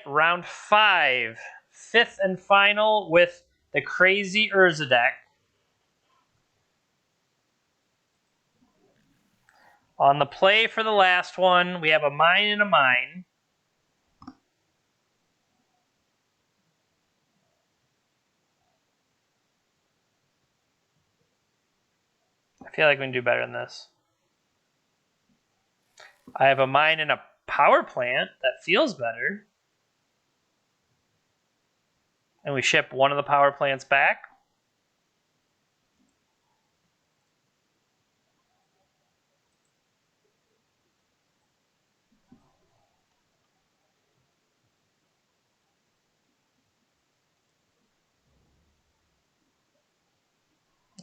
Round 5, fifth and final with the crazy Urza deck. On the play for the last one, we have a mine and a mine. I feel like we can do better than this. I have a mine and a power plant. That feels better. And we ship one of the power plants back.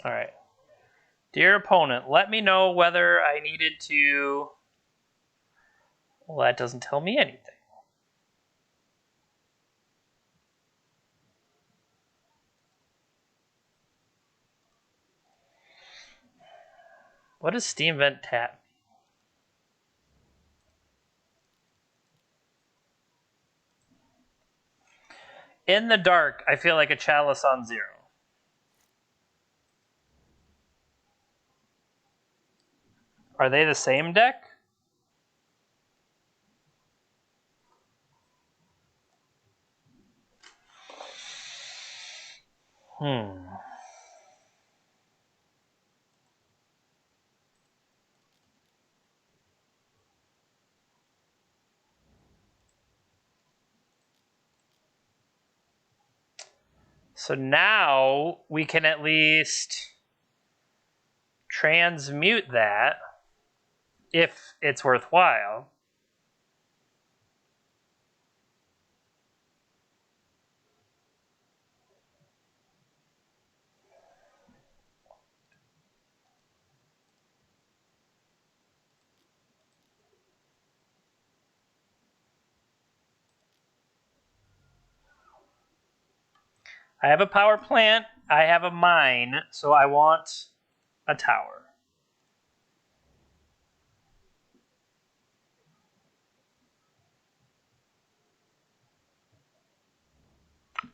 All right. Dear opponent, let me know whether I needed to... Well, that doesn't tell me anything. What does Steam Vent tap? In the dark, I feel like a Chalice on 0. Are they the same deck? So now we can at least transmute that if it's worthwhile. I have a power plant, I have a mine, so I want a tower.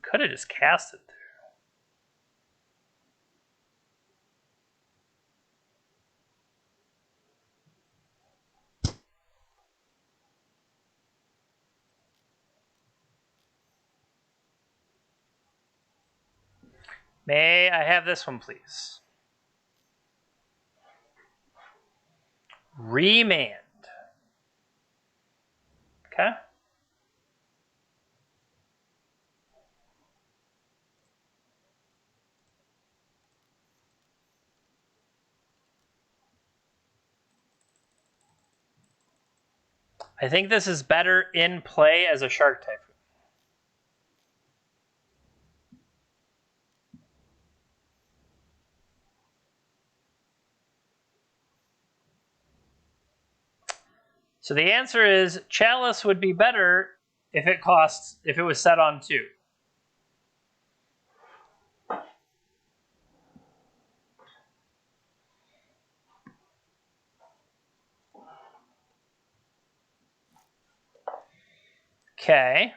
Could have just cast it there. May I have this one, please? Remand. Okay. I think this is better in play as a Shark Typhoon. So the answer is Chalice would be better if it was set on 2. Okay.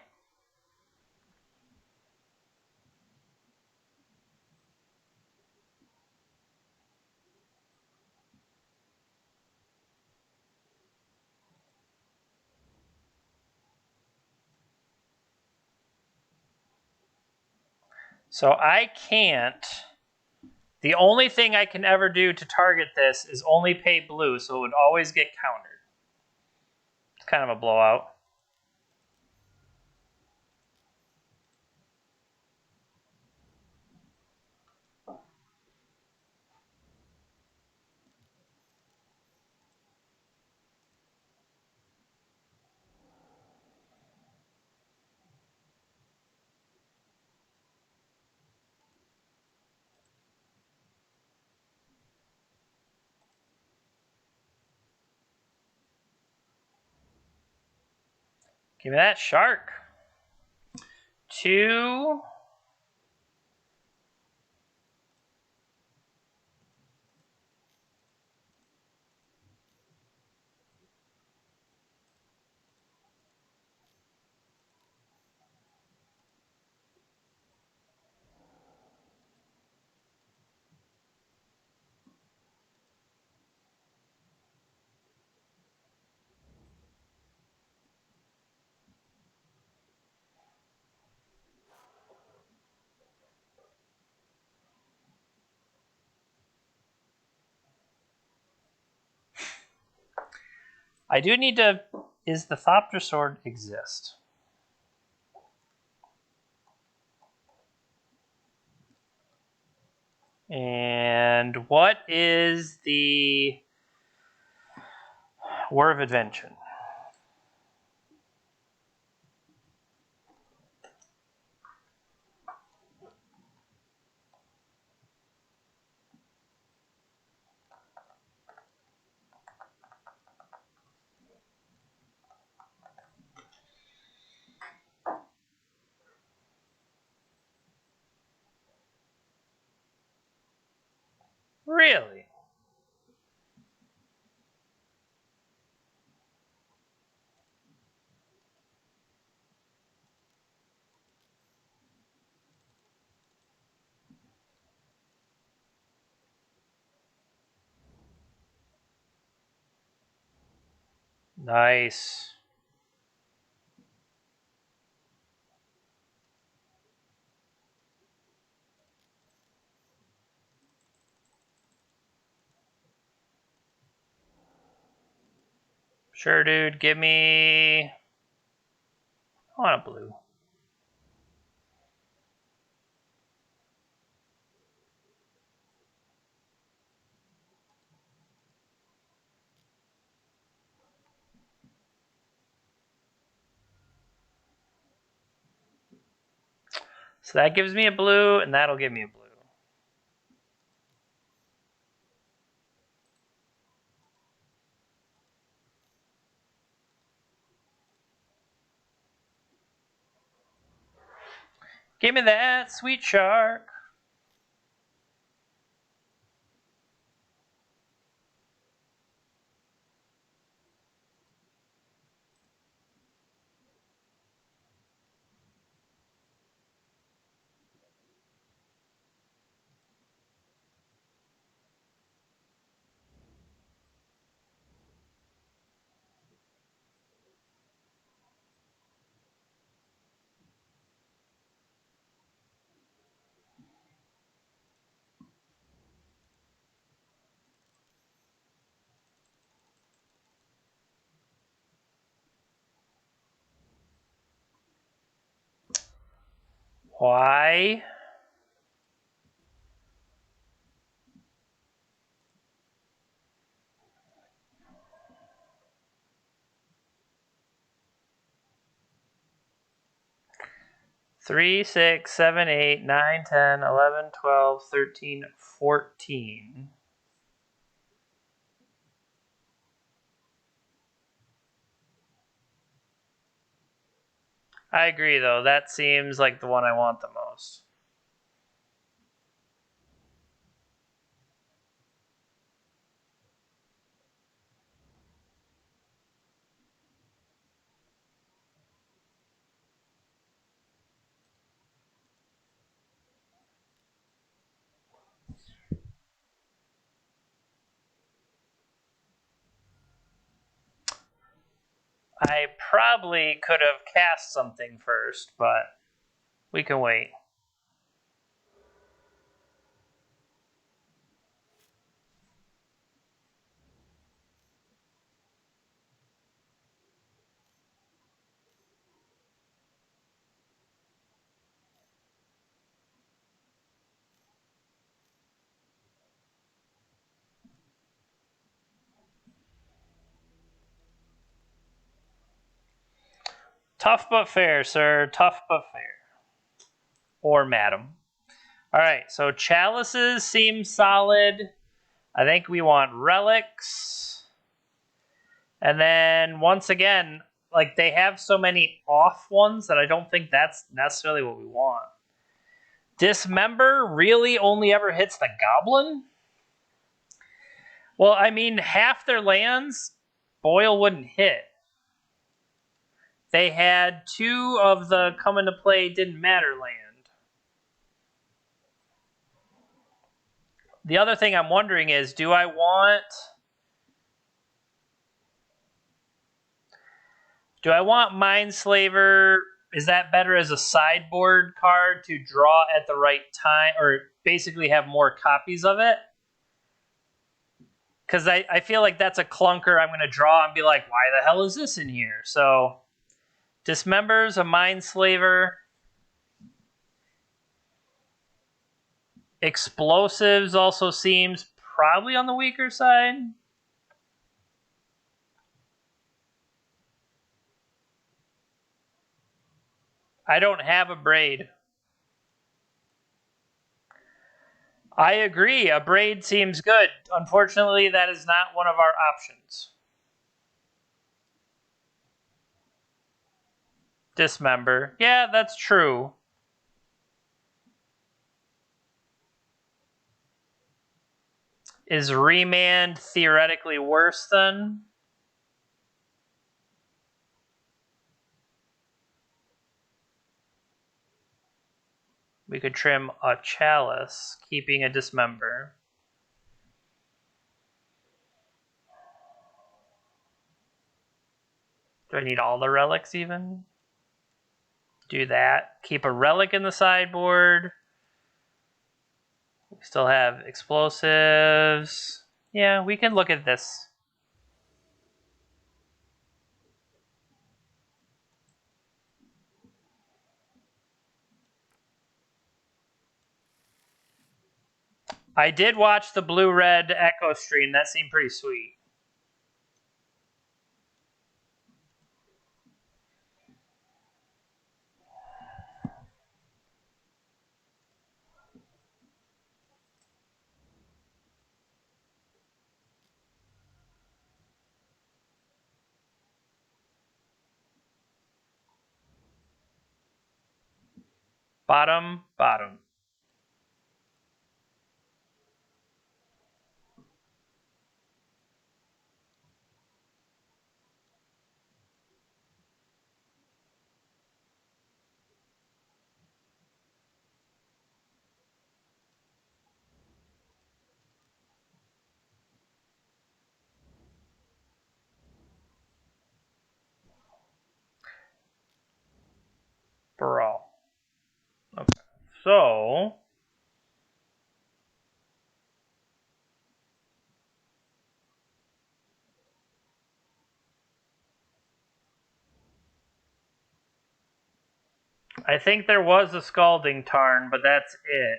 So I can't. The only thing I can ever do to target this is only pay blue, so it would always get countered. It's kind of a blowout. Give me that shark. 2. I do need to... Is the Thopter Sword exist? And what is the War of Invention? Really? Nice. Sure, dude. Give me... I want a blue. So that gives me a blue, and that'll give me a blue. Give me that, sweet shark. Why? Three, 6, 7, 8, 9, 10, 11, 12, 13, 14. I agree, though. That seems like the one I want the most. I probably could have cast something first, but we can wait. Tough but fair, sir. Tough but fair. Or madam. All right, so chalices seem solid. I think we want relics. And then once again, like they have so many off ones that I don't think that's necessarily what we want. Dismember really only ever hits the goblin? Well, I mean, half their lands, Boyle wouldn't hit. They had 2 of the come into play didn't matter land. The other thing I'm wondering is, do I want Mindslaver? Is that better as a sideboard card to draw at the right time, or basically have more copies of it? because I feel like that's a clunker I'm going to draw and be like, why the hell is this in here? So, Dismembers, a Mindslaver. Explosives also seems probably on the weaker side. I don't have a Braid. I agree. A Braid seems good. Unfortunately, that is not one of our options. Dismember. Yeah, that's true. Is Remand theoretically worse then? We could trim a Chalice, keeping a Dismember. Do I need all the relics even? Do that. Keep a relic in the sideboard. We still have explosives. Yeah, we can look at this. I did watch the blue-red Echo stream. That seemed pretty sweet. Bottom, bottom. Brawl. Okay. So, I think there was a Scalding Tarn, but that's it.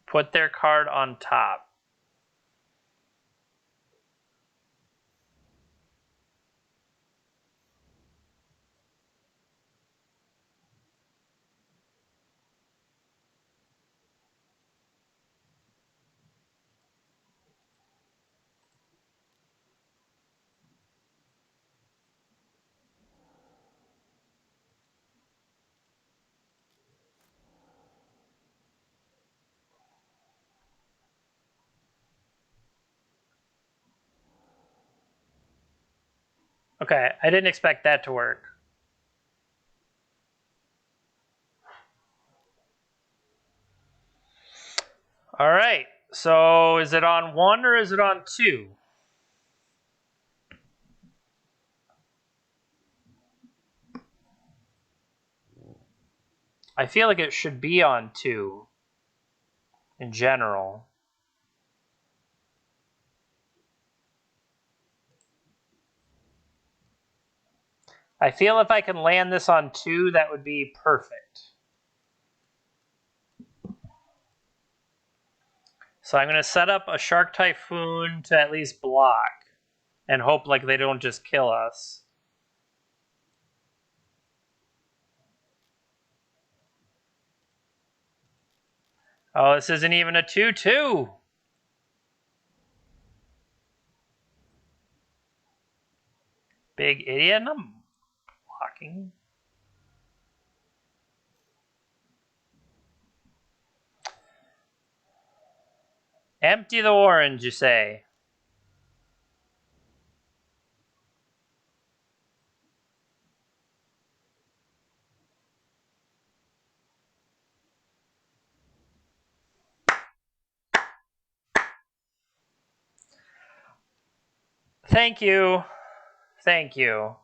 Put their card on top. Okay, I didn't expect that to work. All right, so is it on 1 or is it on 2? I feel like it should be on 2 in general. I feel if I can land this on 2, that would be perfect. So I'm going to set up a Shark Typhoon to at least block and hope like they don't just kill us. Oh, this isn't even a 2/2. Big idiot, and I'm blocking. Empty the orange, you say? Thank you. Thank you.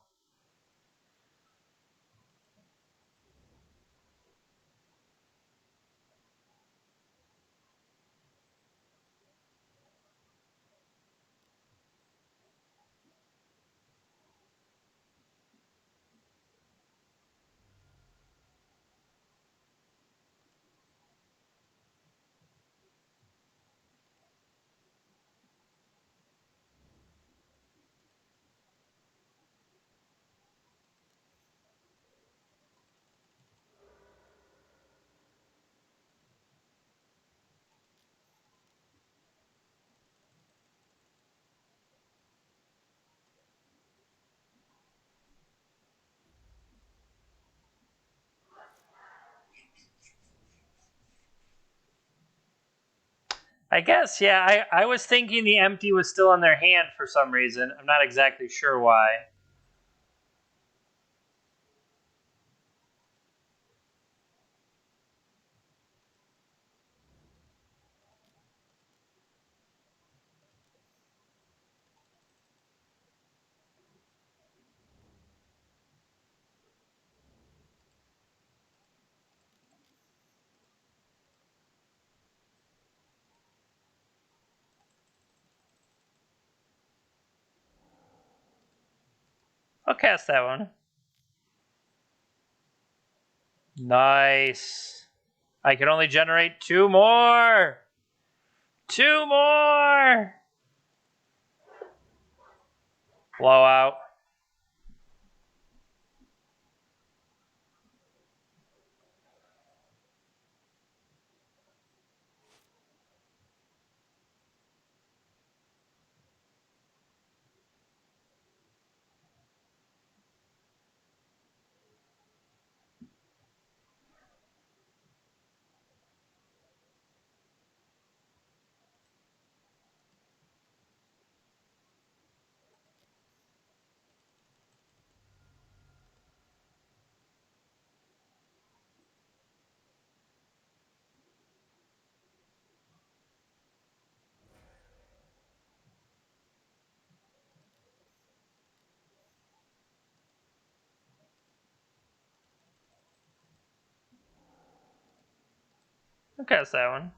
I guess, yeah. I was thinking the empty was still in their hand for some reason. I'm not exactly sure why. I'll cast that one. Nice. I can only generate 2 more. 2 more. Blowout. I'll cast that one.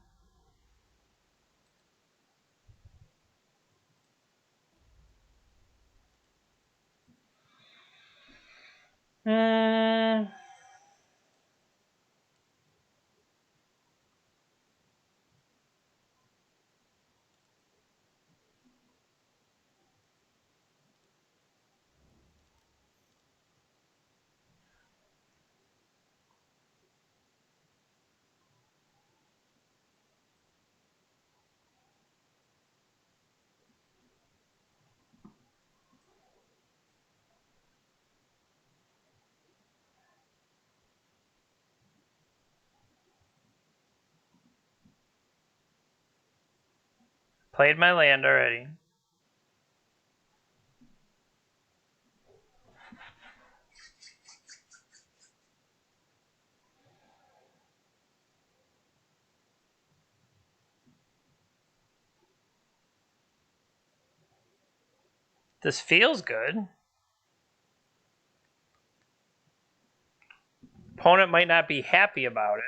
Played my land already. This feels good. Opponent might not be happy about it.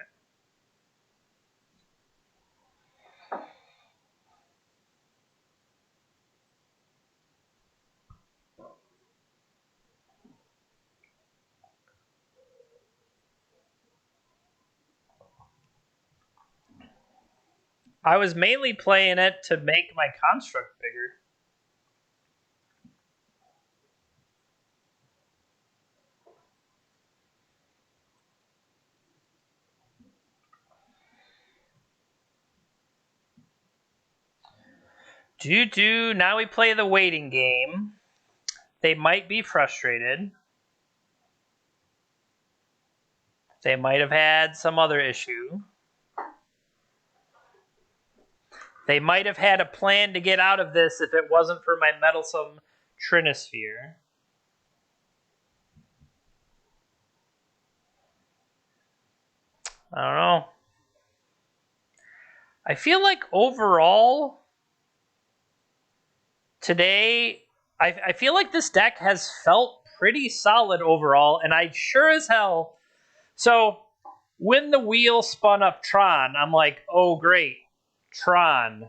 I was mainly playing it to make my construct bigger. Now we play the waiting game. They might be frustrated. They might have had some other issue. They might have had a plan to get out of this if it wasn't for my meddlesome Trinisphere. I don't know. I feel like overall, today, I feel like this deck has felt pretty solid overall, and I sure as hell. So when the wheel spun up Tron, I'm like, oh great, Tron.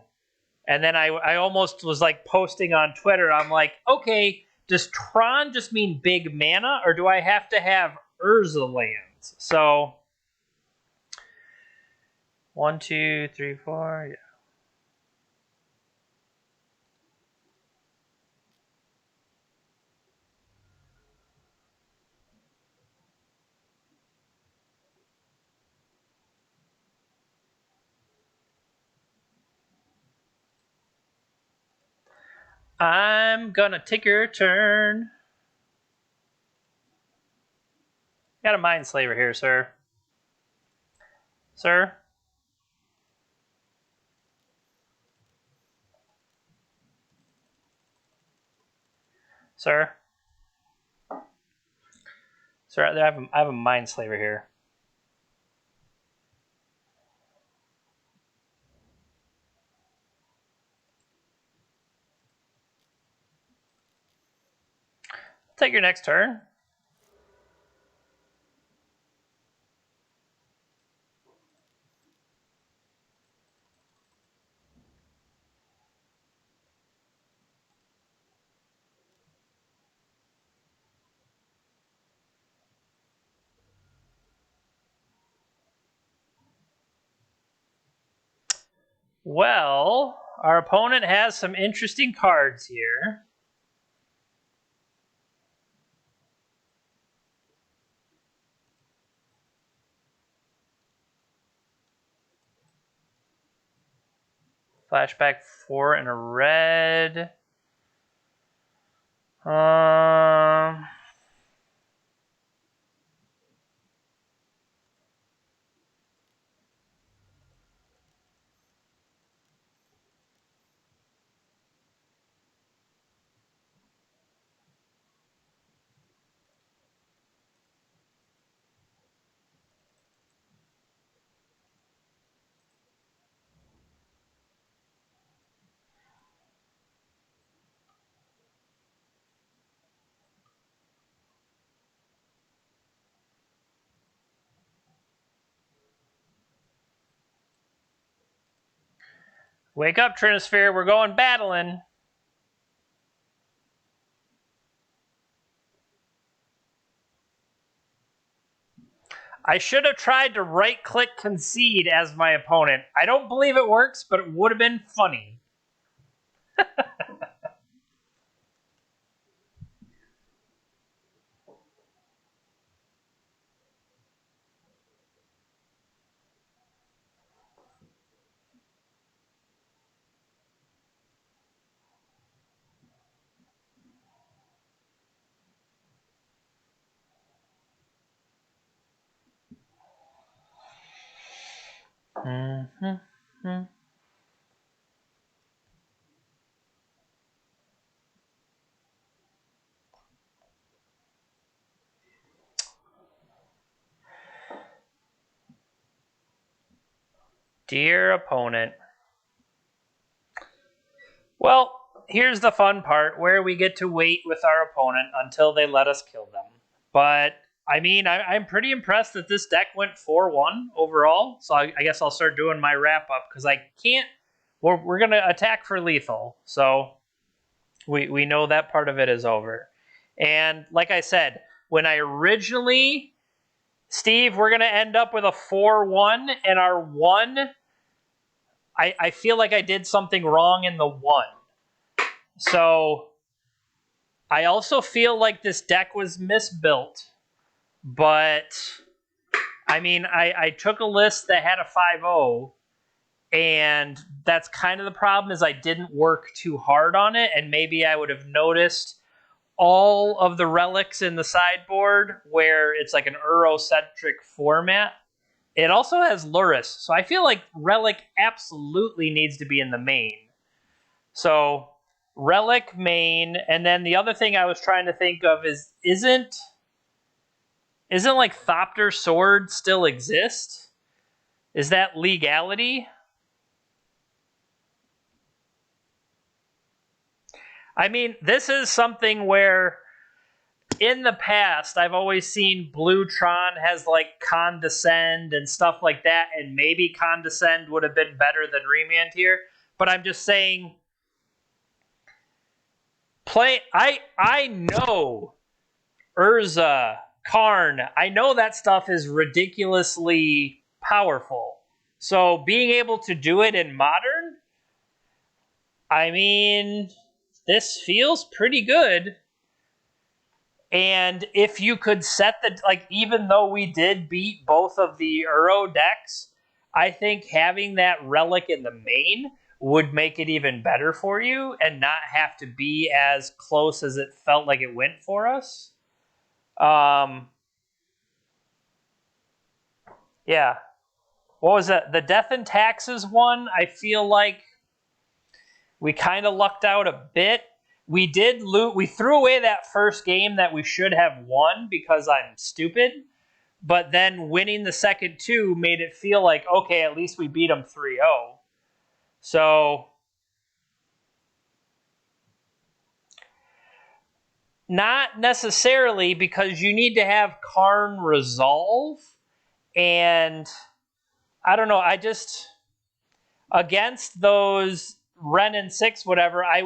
And then I almost was like posting on Twitter. I'm like, okay, does Tron just mean big mana, or do I have to have Urza lands? So 1, 2, 3, 4. Yeah. I'm gonna take your turn. Got a Mindslaver here, sir. Sir? Sir? Sir, I have a Mindslaver here. Take your next turn. Well, our opponent has some interesting cards here. Flashback 4 and a red. Wake up, Trinosphere. We're going battling. I should have tried to right-click concede as my opponent. I don't believe it works, but it would have been funny. Dear opponent. Well, here's the fun part where we get to wait with our opponent until they let us kill them. But, I mean, I'm pretty impressed that this deck went 4-1 overall. So I guess I'll start doing my wrap-up because I can't... We're going to attack for lethal. So we know that part of it is over. And like I said, when I originally... Steve, we're going to end up with a 4-1, and our 1... I feel like I did something wrong in the 1. So I also feel like this deck was misbuilt. But I mean, I took a list that had a 5-0, and that's kind of the problem is I didn't work too hard on it, and maybe I would have noticed all of the relics in the sideboard where it's like an Eurocentric format. It also has Luris, so I feel like Relic absolutely needs to be in the main. So, Relic main, and then the other thing I was trying to think of is, isn't like Thopter Sword still exist? Is that legality? I mean, this is something where in the past I've always seen Blue Tron has like Condescend and stuff like that, and maybe Condescend would have been better than Remand here. But I'm just saying, I know Urza, Karn, I know that stuff is ridiculously powerful. So being able to do it in Modern, I mean, this feels pretty good. And if you could set the, like, even though we did beat both of the Uro decks, I think having that relic in the main would make it even better for you and not have to be as close as it felt like it went for us. Yeah. What was that? The Death and Taxes one, I feel like we kind of lucked out a bit. We did loot. We threw away that first game that we should have won because I'm stupid. But then winning the second two made it feel like, okay, at least we beat them 3-0. So, not necessarily, because you need to have Karn resolve. And I don't know, I just, against those Ren and 6, whatever, I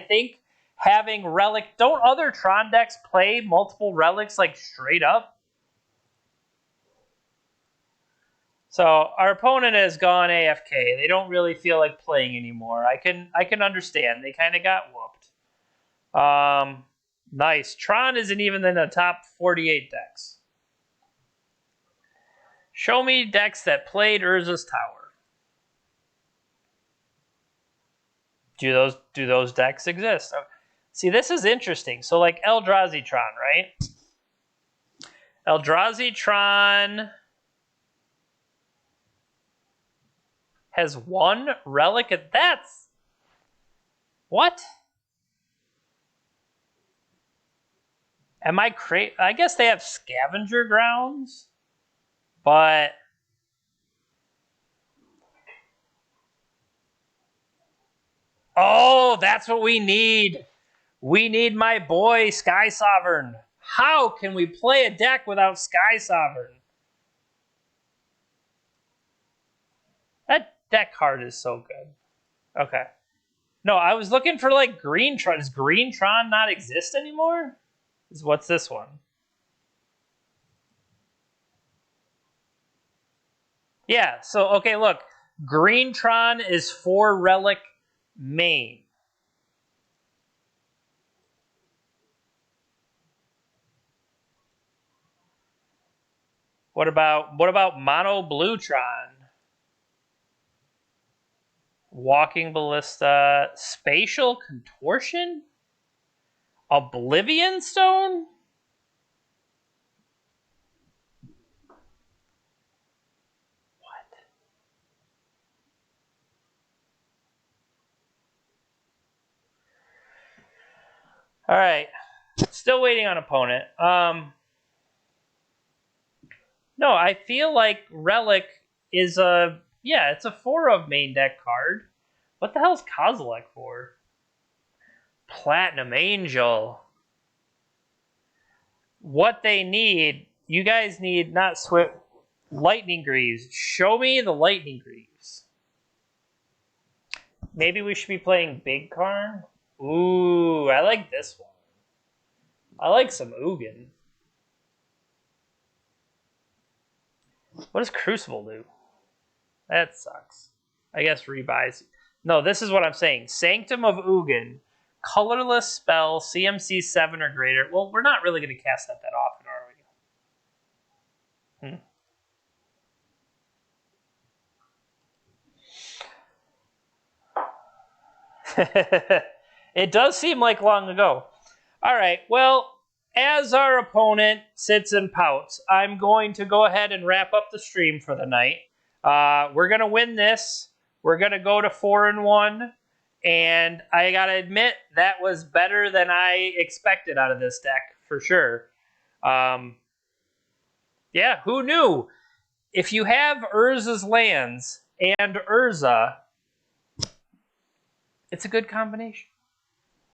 think having Relic, don't other Tron decks play multiple Relics like straight up? So our opponent has gone AFK. They don't really feel like playing anymore. I can understand. They kind of got whooped. Nice. Tron isn't even in the top 48 decks. Show me decks that played Urza's Tower. Do those decks exist? Oh, see, this is interesting. So like Eldrazi Tron, right? Eldrazi Tron has one relic. That's what? Am I crazy? I guess they have Scavenger Grounds, but oh, that's what we need. We need my boy Sky Sovereign. How can we play a deck without Sky Sovereign? That deck card is so good. Okay. No, I was looking for like Green Tron. Does Green Tron not exist anymore? What's this one? Yeah, so, okay, look. Green Tron is 4 relic main. What about Mono Blue Tron? Walking Ballista, Spatial Contortion? Oblivion Stone? What? All right. Still waiting on opponent. No, I feel like Relic is it's a 4 of main deck card. What the hell's Kozilek for? Platinum Angel. What they need, you guys need not Swift, Lightning Greaves. Show me the Lightning Greaves. Maybe we should be playing Big Karn. Ooh, I like this one. I like some Ugin. What does Crucible do? That sucks. I guess rebuys. No, this is what I'm saying. Sanctum of Ugin. Colorless spell, CMC 7 or greater. Well, we're not really going to cast that often, are we? It does seem like long ago. All right, well, as our opponent sits and pouts, I'm going to go ahead and wrap up the stream for the night. We're going to win this. We're going to go to 4-1. And I got to admit, that was better than I expected out of this deck, for sure. Yeah, who knew? If you have Urza's lands and Urza, it's a good combination.